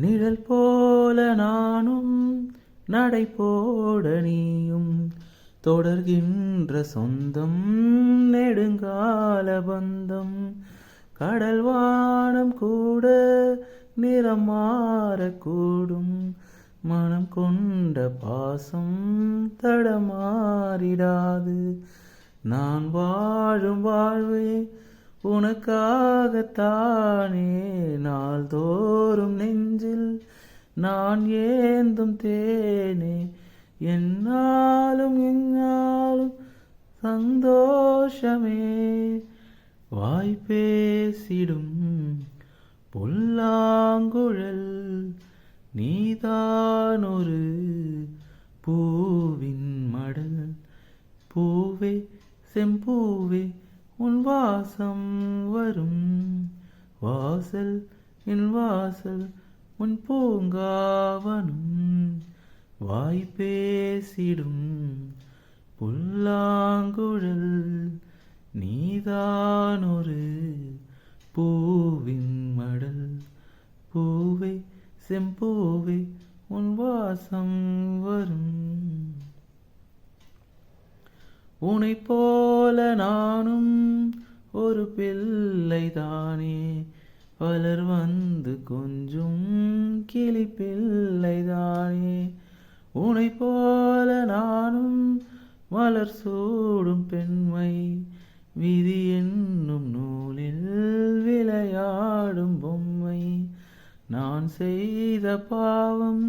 நிழல் போல நானும் நடை போட நீயும் தொடர்கின்ற சொந்தம் நெடுங்கால பந்தம். கடல் வானம் கூட நிறம் மாறக்கூடும், மனம் கொண்ட பாசம் தடமாறிடாது. நான் வாழும் வாழ்வே உனக்காகத்தானே, நாள்தோறும் நெஞ்சில் நான் ஏந்தும் தேனே. என்னாலும் என்னாலும் சந்தோஷமே. வாய் பேசிடும் புல்லாங்குழல் நீதான் ஒரு பூவின் மடல். பூவே செம்பூவே உன் வாசம் வரும் வாசல் என் வாசல் உன் பூங்காவனும். வாய் பேசிடும் புல்லாங்குழல் நீதான் ஒரு பூவின் மடல். பூவே செம்பூவே உன் வாசம் வரும். உனை போல நானும் ஒரு பிள்ளைதானே, பலர் வந்து கொஞ்சும் கிளி பிள்ளைதானே. உனை போல நானும் மலர் சூடும் பெண்மை, விதி என்னும் நூலில் விளையாடும் பொம்மை. நான் செய்த பாவம்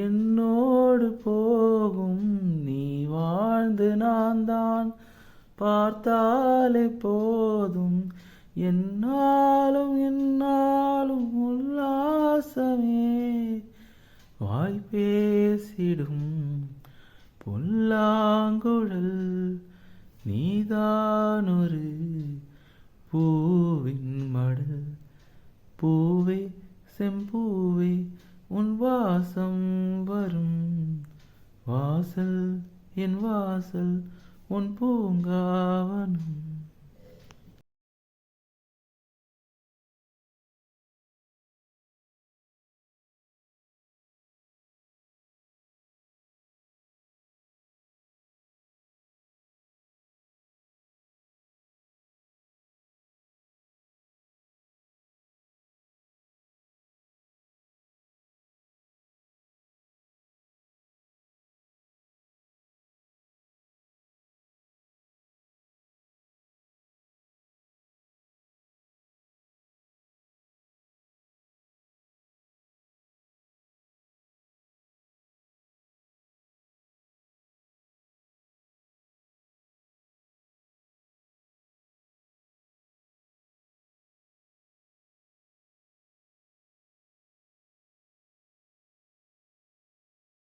என்னோடு போகும், நீ வாழ்ந்து நான் தான் பார்த்தாலே போதும். என்னாலும் என்னாலும் உல்லாசமே. வாய் பேசிடும் புல்லாங்குழல் நீதான் ஒரு பூவின் மடல். பூவே செம்பூவே உன் வாசம் வரும் வாசல் என் வாசல் உன் பூங்காவனம்.